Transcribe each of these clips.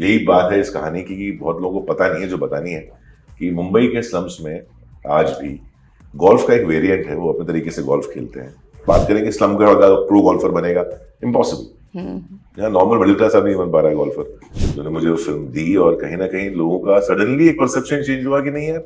यही बात है इस कहानी की कि बहुत लोगों को पता नहीं है, जो बतानी है कि मुंबई के स्लम्स में आज भी गोल्फ का एक वेरिएंट है, वो अपने तरीके से गोल्फ खेलते हैं। बात करें कि स्लम का प्रो गोल्फर बनेगा, इम्पॉसिबल। यहाँ नॉर्मल मिडिल क्लास आदमी बन पा रहा है गोल्फर। उन्होंने मुझे वो फिल्म दी और कहीं ना कहीं लोगों का सडनली एक परसेप्शन चेंज हुआ कि नहीं यार,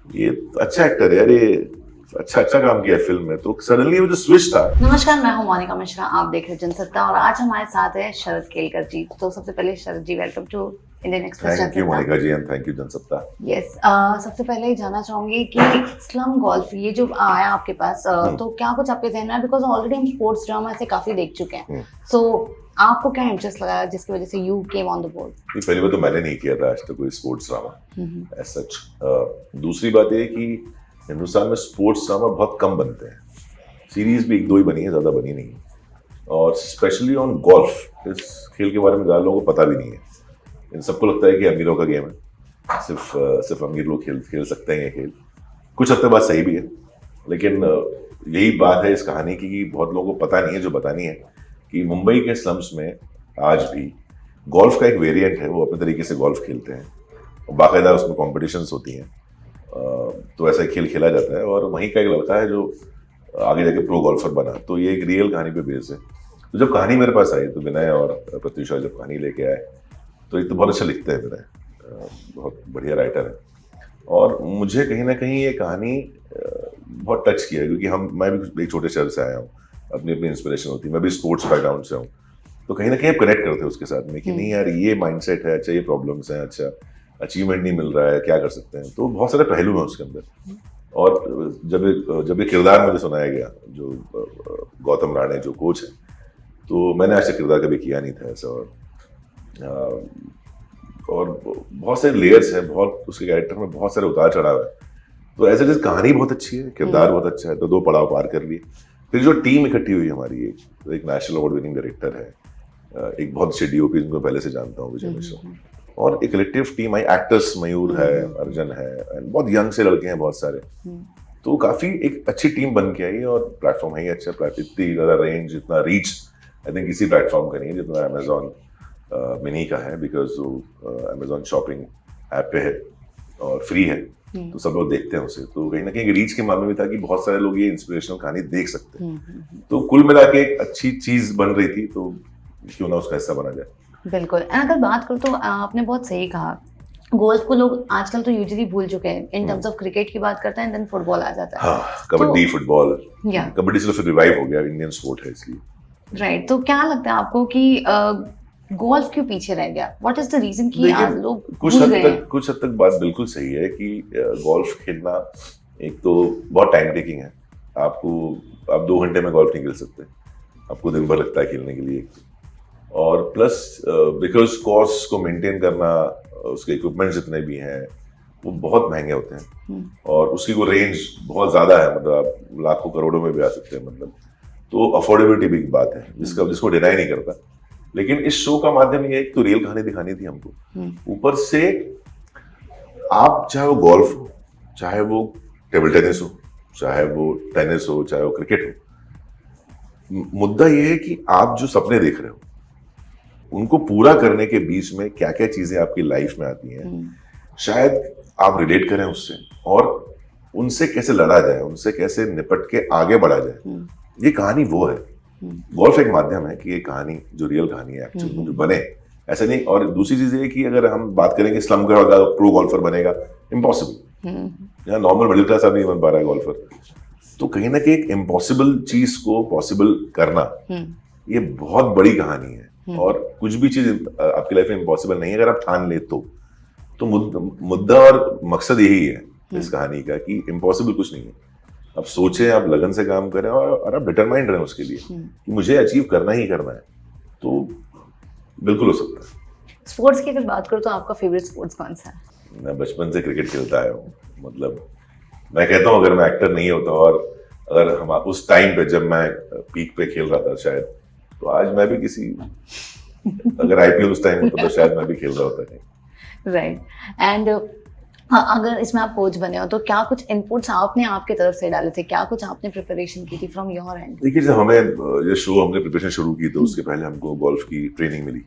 ये अच्छा एक्टर है यार, ये अच्छा काम किया फिल्म में, तो सडनली वो जो स्विच था। नमस्कार, मैं हूं मोनिका मिश्रा, आप देख रहे हैं जनसत्ता और आज हमारे साथ है शरद केलकर जी। तो सबसे पहले Sharad ji, welcome to Indian Express. Thank you Monika ji and thank you Jansatta. Yes, सबसे पहले ही जानना चाहूंगी कि स्लम गोल्फ ये जो आया आपके पास, तो क्या कुछ आपके जहन में है? बिकॉज ऑलरेडी हम स्पोर्ट्स ड्रामा से काफी देख चुके हैं, सो आपको क्या इंटरेस्ट लगा जिसकी वजह से you came on the board? पहली बात तो मैंने नहीं किया था आज तक कोई स्पोर्ट्स ड्रामा एज सच। दूसरी बात ये कि हिंदुस्तान में स्पोर्ट्स ड्रामा बहुत कम बनते हैं, सीरीज भी एक दो ही बनी है, ज्यादा बनी नहीं। और स्पेशली ऑन गोल्फ, इस खेल के बारे में ज्यादा लोगों को पता भी नहीं है। इन सबको लगता है कि अमीरों का गेम है, सिर्फ अमीर लोग खेल सकते हैं ये खेल। कुछ हद तक बात सही भी है, लेकिन यही बात है इस कहानी की कि बहुत लोगों को पता नहीं है, जो बतानी है कि मुंबई के स्लम्स में आज भी गोल्फ का एक वेरिएंट है, वो अपने तरीके से गोल्फ खेलते हैं और बाकायदा उसमें कॉम्पिटिशन्स होती हैं। तो ऐसा खेल खेला जाता है और वहीं का एक लड़का है जो आगे जाके प्रो गोल्फर बना। तो ये एक रियल कहानी पे बेस है। तो जब कहानी मेरे पास आई तो विनय और प्रत्युषा जब कहानी लेके आए, तो एक तो बहुत अच्छा लिखते हैं विनय, बहुत बढ़िया राइटर है, और मुझे कहीं ना कहीं ये कहानी बहुत टच किया, क्योंकि मैं भी एक छोटे शहर से आया हूँ, अपनी अपनी इंस्पिरेशन होती है, मैं भी स्पोर्ट्स बैकग्राउंड से हूँ, तो कहीं ना कहीं आप कनेक्ट करते हैं उसके साथ में कि नहीं यार, ये माइंडसेट है, अच्छा ये प्रॉब्लम्स हैं, अच्छा अचीवमेंट नहीं मिल रहा है, क्या कर सकते हैं। तो बहुत सारे पहलू हैं उसके अंदर। और जब ये किरदार मुझे सुनाया गया, जो गौतम राणे जो कोच है, तो मैंने आज तक किरदार कभी किया नहीं था ऐसा। और बहुत सारे लेयर्स हैं, बहुत उसके कैरेक्टर में बहुत सारे उतार चढ़ाव है। तो ऐसे जैसे कहानी बहुत अच्छी है, किरदार बहुत अच्छा है, तो दो पड़ाव पार कर लिए। फिर जो टीम इकट्ठी हुई हमारी, एक नेशनल अवार्ड विनिंग डायरेक्टर है, एक बहुत अच्छे डीओपी जिनको पहले से जानता हूँ, विजय मिश्रा, और एक कलेक्टिव टीम आई, एक्टर्स मयूर है, अर्जन है, बहुत यंग से लड़के हैं बहुत सारे। तो काफी एक अच्छी टीम बन के आई और प्लेटफॉर्म है ही अच्छा। इतनी ज्यादा रेंज, इतना रीच आई थिंक किसी प्लेटफॉर्म का नहीं है जितना अमेजॉन मिनी का है, बिकॉज वो अमेजॉन शॉपिंग ऐप पे है और फ्री है, तो सब लोग देखते हैं उसे। तो कहीं ना कहीं रीच के मामले में था कि बहुत सारे लोग ये इंस्पिरेशनल कहानी देख सकते हैं। तो कुल मिला के एक अच्छी चीज बन रही थी, तो क्यों ना उसका हिस्सा बना जाए। बिल्कुल। अगर बात करूँ तो आपने बहुत सही कहा, गोल्फ को लोग आजकल तो यूजुअली भूल चुके हैं। इन टर्म्स ऑफ क्रिकेट की बात करते हैं, देन फुटबॉल आ जाता है। हाँ, कबड्डी, फुटबॉल, कबड्डी से फिर रिवाइव हो गया, इंडियन स्पोर्ट है इसलिए। राइट, तो क्या लगता है आपको कि गोल्फ क्यों पीछे रह गया? व्हाट इज द रीजन कि आज लोग कुछ हद तक बात बिल्कुल सही है कि गोल्फ खेलना एक तो बहुत टाइम टेकिंग है। आप 2 घंटे में गोल्फ नहीं खेल सकते, आपको दिन भर लगता है खेलने के लिए। और प्लस बिकॉज कोर्स को मेंटेन करना, उसके इक्विपमेंट जितने भी हैं वो बहुत महंगे होते हैं, और उसकी को रेंज बहुत ज्यादा है, मतलब आप लाखों करोड़ों में भी आ सकते हैं, मतलब। तो अफोर्डेबिलिटी भी एक बात है जिसको डिनाई नहीं करता। लेकिन इस शो का माध्यम ये एक तो रियल कहानी दिखानी थी हमको, ऊपर से आप चाहे वो गोल्फ हो, चाहे वो टेबल टेनिस हो, चाहे वो टेनिस हो, चाहे वो क्रिकेट हो, मुद्दा ये है कि आप जो सपने देख रहे हो उनको पूरा करने के बीच में क्या क्या चीजें आपकी लाइफ में आती हैं, शायद आप रिलेट करें उससे, और उनसे कैसे लड़ा जाए, उनसे कैसे निपट के आगे बढ़ा जाए। ये कहानी वो है। गोल्फ एक माध्यम है कि ये कहानी जो रियल कहानी है एक्चुअली जो बने, ऐसा नहीं। और दूसरी चीज ये कि अगर हम बात करें कि स्लम का प्रो गोल्फर बनेगा, इम्पॉसिबल। यहाँ नॉर्मल मिडिल क्लास आदमी बन पा रहा है गोल्फर, तो कहीं ना कहीं एक इम्पॉसिबल चीज को पॉसिबल करना, ये बहुत बड़ी कहानी है। और कुछ भी चीज आपकी लाइफ में इम्पॉसिबल नहीं है अगर आप ठान ले तो मुद्दा और मकसद यही है इस कहानी का कि इम्पॉसिबल कुछ नहीं है। आप सोचें, आप लगन से काम करें और आप डिटरमाइंड रहें उसके लिए कि मुझे अचीव करना ही करना है, तो बिल्कुल हो सकता है। स्पोर्ट्स की अगर बात करूं तो आपका फेवरेट स्पोर्ट्स कौन सा है? मैं बचपन से क्रिकेट खेलता आया हूँ। मतलब मैं कहता हूँ अगर मैं एक्टर नहीं होता और अगर हम उस टाइम पे जब मैं पीक पे खेल रहा था शायद, तो आज मैं भी किसी अगर आईपीएल उस टाइम होता तो शायद मैं भी खेल रहा होता नहीं। राइट। एंड अगर इसमें आप कोच बने हो तो क्या कुछ इनपुट्स आपने आपके तरफ से डाले थे? क्या कुछ आपने प्रिपरेशन की थी फ्रॉम योर एंड? देखिए, जब हमने प्रिपरेशन शुरू की तो उसके पहले हमको गोल्फ की ट्रेनिंग मिली,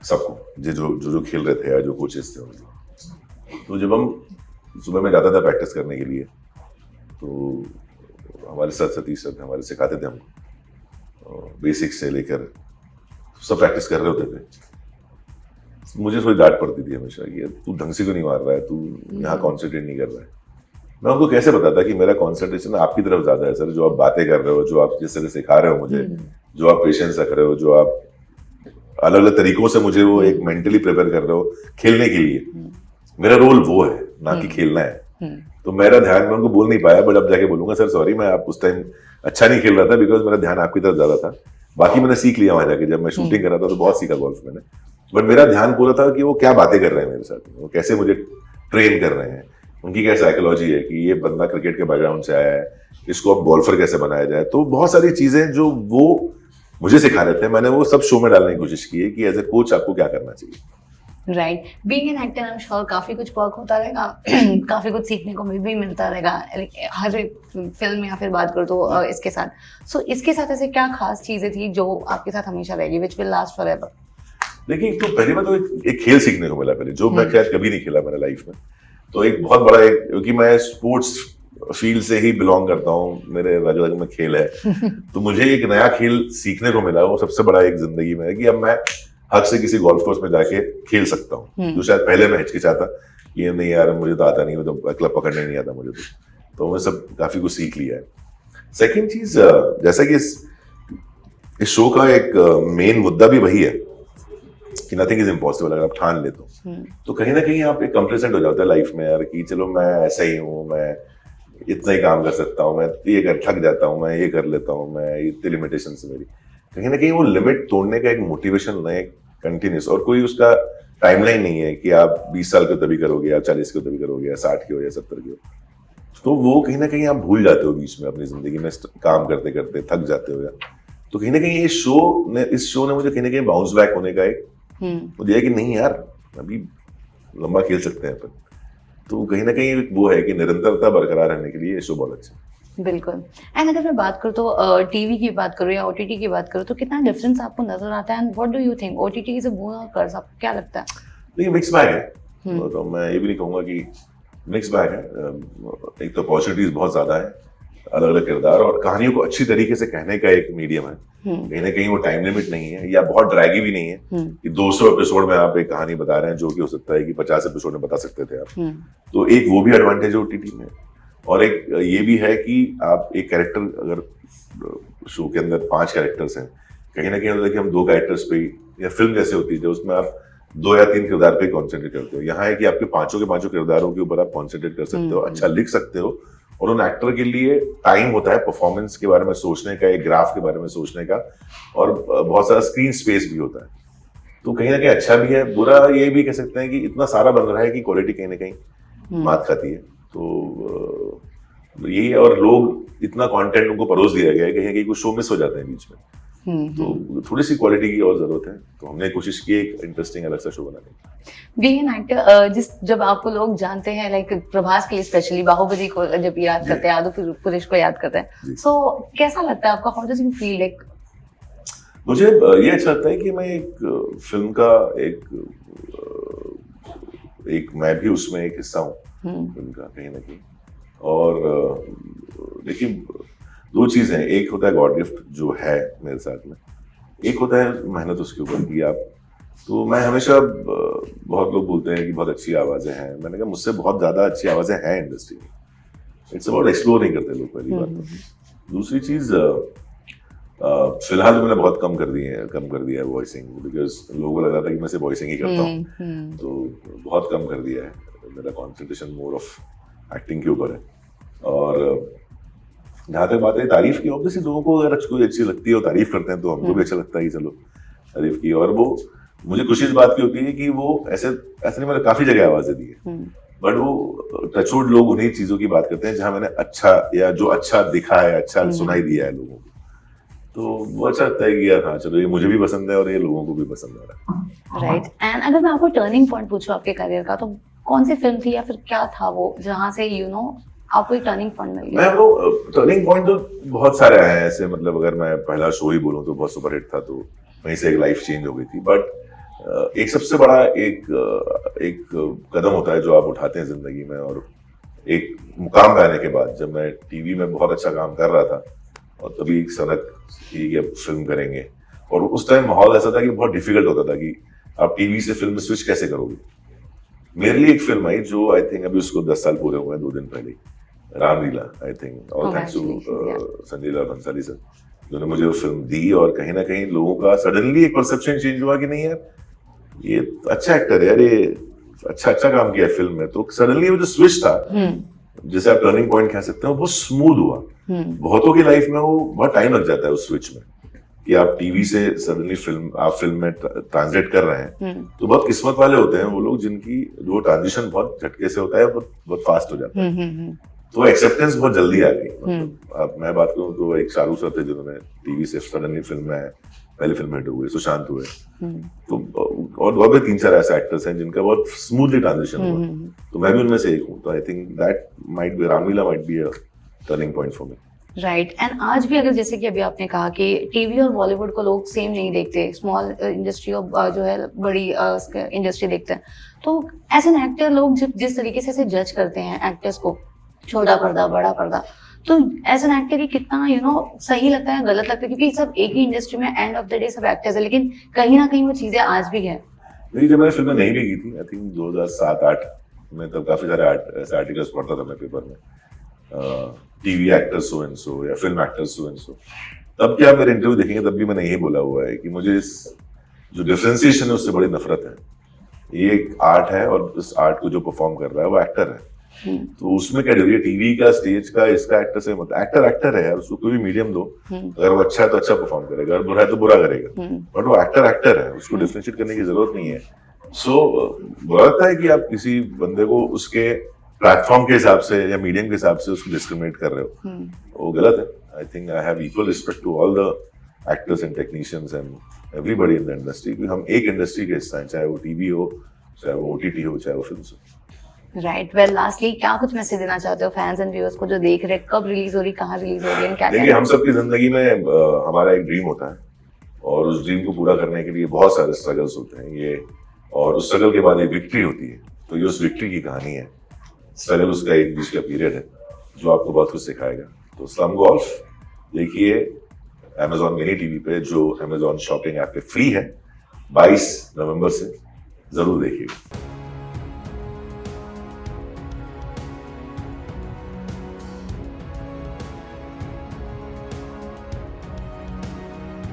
सबको जो खेल रहे थे या जो कोचेस थे उनको। तो जब हम सुबह में जाता था प्रैक्टिस करने के लिए, तो हमारे साथ सतीश सर थे, हमारे सिखाते थे हमको बेसिक्स से लेकर, सब प्रैक्टिस कर रहे होते थे। मुझे थोड़ी डांट पड़ती थी हमेशा कि तू ढंग से क्यों नहीं मार रहा है, तू यहाँ कॉन्सेंट्रेट नहीं कर रहा है। मैं उनको कैसे बताता कि मेरा कॉन्सेंट्रेशन आपकी तरफ ज्यादा है सर, जो आप बातें कर रहे हो, जो आप जिस तरह सिखा रहे हो मुझे, जो आप पेशेंस रख रहे हो, जो आप अलग अलग तरीकों से मुझे वो एक मेंटली प्रिपेयर कर रहे हो खेलने के लिए, मेरा रोल वो है ना कि खेलना है। तो मेरा ध्यान, मैं उनको बोल नहीं पाया, बट अब जाके बोलूंगा सर सॉरी, मैं आप उस टाइम अच्छा नहीं खेल रहा था बिकॉज मेरा ध्यान आपकी तरफ ज्यादा था। बाकी मैंने सीख लिया वहां जाके, जब मैं शूटिंग कर रहा था तो बहुत सीखा गोल्फ मैंने, बट मेरा ध्यान पूरा था कि वो क्या बातें कर रहे हैं मेरे साथ, वो कैसे मुझे ट्रेन कर रहे हैं, उनकी क्या साइकोलॉजी है कि ये बंदा क्रिकेट के बैकग्राउंड से आया है, इसको अब गोल्फर कैसे बनाया जाए। तो बहुत सारी चीजें जो वो मुझे सिखा रहे थे, मैंने वो सब शो में डालने की कोशिश की है कि एज ए कोच आपको क्या करना चाहिए। Right, being an actor I am sure काफी कुछ वर्क होता रहेगा, काफी कुछ सीखने को भी मिलता रहेगा हर एक फिल्म या फिर बात करो तो इसके साथ। सो इसके साथ ऐसे क्या खास चीजें थी जो आपके साथ हमेशा रहेगी, विच विल लास्ट फॉरएवर? देखिए, तो पहली बात तो एक खेल सीखने को मिला पहले, जो मैं शायद कभी नहीं खेला मेरे लाइफ में। तो एक बहुत बड़ा एक, क्योंकि मैं स्पोर्ट्स फील्ड से ही बिलोंग करता हूँ, मेरे रग में खेल है, तो मुझे एक नया खेल सीखने को मिला। वो सबसे बड़ा एक जिंदगी में है कि अब मैं हक से किसी गोल्फ कोर्स में जाके खेल सकता हूँ, जो शायद पहले मैं हिचकिचाता कि नहीं यार मुझे तो आता नहीं, वो तो क्लब पकड़ने नहीं आता मुझे, तो मैं सब काफी कुछ सीख लिया है। सेकेंड चीज, जैसा कि इस शो का एक मेन मुद्दा भी वही है कि नथिंग इज इम्पॉसिबल। अगर आप ठान ले तो कहीं ना कहीं आप एक कंप्लेसेंट हो जाते हैं लाइफ में यार, कि चलो मैं ऐसा ही हूँ, मैं इतना ही काम कर सकता हूँ, मैं ये कर थक जाता हूँ, मैं ये कर लेता हूँ, मैं इतनी लिमिटेशन से मेरी, कहीं ना कहीं वो लिमिट तोड़ने का एक मोटिवेशन है कंटिन्यूस, और कोई उसका टाइमलाइन नहीं है कि आप 20 साल के तभी करोगे, आप 40 के तभी करोगे, या 60 के हो या 70 के हो। तो वो कहीं ना कहीं आप भूल जाते हो बीच में अपनी जिंदगी में, काम करते करते थक जाते हो। या तो कहीं ना कहीं इस शो ने मुझे कहीं ना कहीं बाउंस बैक होने का एक वो दिया कि नहीं यार अभी लंबा खेल सकते हैं अपन। तो कहीं ना कहीं वो है कि निरंतरता बरकरार रहने के लिए ये शो बहुत अच्छा है। बिल्कुल। एंड अगर मैं बात करूँ तो टीवी की बात करूँ या ओटीटी की बात करूँ, तो कितना डिफरेंस आपको नजर आता है, and what do you think OTT से बोन और कर्ज, आपको क्या लगता है? देखिए, मिक्स बैग है, तो मैं ये भी नहीं कहूंगा कि मिक्स बैग है। एक तो अपॉर्चुनिटीज बहुत ज्यादा है, अलग अलग किरदार और कहानियों को अच्छी तरीके से कहने का एक मीडियम है। कहीं ना कहीं वो टाइम लिमिट नहीं है या बहुत ड्रैगी भी नहीं है कि 200 एपिसोड में आप एक कहानी बता रहे हैं, जो कि हो सकता है कि 50 एपिसोड में बता सकते थे आप। तो एक वो भी एडवांटेज है ओटीटी में, और एक ये भी है कि आप एक कैरेक्टर, अगर शो के अंदर 5 कैरेक्टर्स हैं, कहीं ना कहीं होता है कि हम 2 कैरेक्टर्स पे, या फिल्म जैसे होती है जो उसमें आप 2 या 3 किरदार पे कॉन्सेंट्रेट करते हो, यहाँ है कि आपके पांचों के पांचों किरदारों के ऊपर आप कॉन्सेंट्रेट कर सकते हो, अच्छा लिख सकते हो, और उन एक्टर के लिए टाइम होता है परफॉर्मेंस के बारे में सोचने का, एक ग्राफ के बारे में सोचने का, और बहुत सारा स्क्रीन स्पेस भी होता है। तो कहीं ना कहीं अच्छा भी है, बुरा ये भी कह सकते हैं कि इतना सारा बन रहा है कि क्वालिटी कहीं ना कहीं मात खाती है। तो यही है, और लोग इतना कंटेंट उनको परोस दिया गया है, कहीं ना कहीं कुछ शो मिस हो जाते हैं बीच में, तो थोड़ी सी क्वालिटी की और जरूरत है। तो हमने कोशिश की एक इंटरेस्टिंग अलग सा शो बनाने की। बीइंग एन एक्टर, जब आपको लोग जानते हैं, लाइक प्रभास के लिए स्पेशली, बाहुबली को जब याद करते हैं, आदि पुरुष को याद करते हैं, सो कैसा लगता है आपका, how does you feel? Like मुझे ये अच्छा लगता है कि मैं एक फिल्म का एक मैं भी उसमें एक हिस्सा हूँ फिल्म का कहीं ना कहीं। और देखिए, 2 चीजें हैं, एक होता है गॉड गिफ्ट जो है मेरे साथ में, एक होता है मेहनत उसके ऊपर की आप। तो मैं हमेशा, बहुत लोग बोलते हैं कि बहुत अच्छी आवाजें हैं, मैंने कहा मुझसे बहुत ज्यादा अच्छी आवाजें हैं इंडस्ट्री में, इट्स अबाउट एक्सप्लोर नहीं करते लोग, पहली बात। दूसरी चीज, फिलहाल तो मैंने बहुत कम कर दिया है वॉइसिंग, बिकॉज लोगों को लग रहा था कि मैं सिर्फ वॉइसिंग ही करता हूँ, तो बहुत कम कर दिया है। मेरा कॉन्सेंट्रेशन मोर ऑफ एक्टिंग के ऊपर है। और जहाँ तक बात है तारीफ की, ऑब्वियसली लोगों को अगर कोई अच्छी लगती है और तारीफ करते हैं तो हमको भी अच्छा लगता है कि चलो तारीफ की। और वो मुझे खुशी इस बात की होती है कि वो ऐसे नहीं, मैंने काफी जगह आवाजें दी है, बट वो टचवुड लोग उन्हीं चीजों की बात करते हैं जहां मैंने अच्छा, या जो अच्छा दिखा है, अच्छा सुनाई दिया है लोगों को, तो वो अच्छा लगता है कि यार हाँ चलो ये मुझे भी पसंद है और ये लोगों को भी पसंद आ रहा है। राइट। एंड अगर मैं आपको टर्निंग पॉइंट पूछूं आपके करियर का, तो कौन सी फिल्म थी या फिर क्या था वो जहां से आपको एक टर्निंग पॉइंट मिल गया? मैं वो टर्निंग पॉइंट तो बहुत सारे आए हैं ऐसे, मतलब अगर मैं पहला शो ही बोलूं तो बहुत सुपरहिट था, तो वहीं से एक लाइफ चेंज हो गई थी। बट एक सबसे बड़ा एक कदम होता है जो आप उठाते हैं जिंदगी में, और एक मुकाम पे आने के बाद, जब मैं टीवी में बहुत अच्छा काम कर रहा था और तभी एक सनक की कि अब फिल्म करेंगे, और उस टाइम माहौल ऐसा था कि बहुत डिफिकल्ट होता था कि आप टीवी से फिल्म में स्विच कैसे करोगे। मेरे लिए एक फिल्म आई जो आई थिंक अभी उसको 10 साल पूरे हुए हैं 2 दिन पहले, Ramlila. I think all thanks to Sanjay Leela Bhansali sir, जिन्होंने मुझे वो फिल्म दी, और कहीं ना कहीं लोगों का सडनली एक परसेप्शन चेंज हुआ कि नहीं यार ये अच्छा एक्टर है यार, ये अच्छा काम किया फिल्म में। तो सडनली वो जो स्विच था, जिसे आप टर्निंग पॉइंट कह सकते हैं, वो बहुत स्मूथ हुआ। बहुतों की लाइफ में वो बहुत टाइम लग जाता है उस स्विच में, कि आप टीवी से सडनली आप फिल्म में ट्रांसलेट कर रहे हैं। तो बहुत किस्मत वाले होते हैं वो लोग जिनकी जो ट्रांजिशन बहुत झटके से होता है, बहुत फास्ट हो जाता है। तो एक्सेप्टेंस बहुत जल्दी आ गई। मतलब अब मैं बात करूं तो एक शाहरुख सर थे जिन्होंने टीवी से सडनली फिल्म में आए, पहली फिल्म हिट हुई, सुशांत हुए। तो और भी 3-4 ऐसे एक्टर्स हैं जिनका बहुत स्मूथली ट्रांजिशन हुआ। तो मैं भी उनमें से एक हूँ। तो I think that might be, Ramlila might be a turning point for me. Right. And आज भी अगर जैसे कि अभी आपने कहा कि टीवी और बॉलीवुड को लोग सेम नहीं देखते, स्मॉल इंडस्ट्री और जो है बड़ी इंडस्ट्री देखते हैं, तो एज एन एक्टर लोग जिस तरीके से जज करते हैं एक्टर्स को, छोटा पर्दा बड़ा पर्दा, तो एज एन एक्टर ये कितना सही लगता है, गलत लगता है? क्योंकि सब एक ही इंडस्ट्री में एंड ऑफ द डे सब एक्टर्स है, लेकिन कहीं ना कहीं वो चीजें आज भी है। नहीं, जब मैंने फिल्में नहीं भी की थी, आई थिंक 2007-8 में, तब काफी सारे ऐसे आर्टिकल्स पढ़ता था मैं पेपर में, TV actor so and so या film actor so and so. तब क्या आप मेरे इंटरव्यू देखेंगे तब भी मैंने यही बोला हुआ है कि मुझे इस जो डिफरेंशिएशन है उससे बड़ी नफरत है। ये एक आर्ट है और इस आर्ट को जो परफॉर्म कर रहा है वो एक्टर है। तो उसमें क्या डिग्री, टीवी का, स्टेज का, इसका एक्टर से मतलब एक्टर है यार, उसको कोई भी मीडियम दो, अगर वो अच्छा है तो अच्छा परफॉर्म करेगा, अगर बुरा है तो बुरा करेगा, बट वो एक्टर है, उसको डिफरेंशिएट करने की जरूरत नहीं है। सो बुरा लगता है कि आप किसी बंदे को उसके प्लेटफॉर्म के हिसाब से या मीडियम के हिसाब से उसको डिस्क्रिमिनेट कर रहे हो, वो गलत है। I think I have equal respect to all the actors and technicians and everybody in the industry, क्योंकि हम एक इंडस्ट्री के हिस्सा हैं, चाहे वो टीवी हो, चाहे वो ओटीटी हो, चाहे वो फिल्म हो। राइट। वेल, लास्टली क्या कुछ मैसेज देना चाहते हो फैंस एंड व्यूअर्स को जो देख रहे हैं, कब रिलीज हो रही, कहाँ रिलीज हो रही है, क्या? देखिए, हम सबकी जिंदगी में हमारा एक ड्रीम होता है, और उस ड्रीम को पूरा करने के लिए बहुत सारे स्ट्रगल्स होते हैं ये, और उस स्ट्रगल के बाद एक विक्ट्री होती है। तो ये उस विक्ट्री की कहानी है। स्ट्रगल उसका एक बीच का पीरियड है जो आपको बहुत कुछ सिखाएगा। तो स्लम गोल्फ देखिए Amazon मिनी टीवी पे, जो Amazon शॉपिंग ऐप पे फ्री है, 22 नवंबर से, जरूर देखिएगा।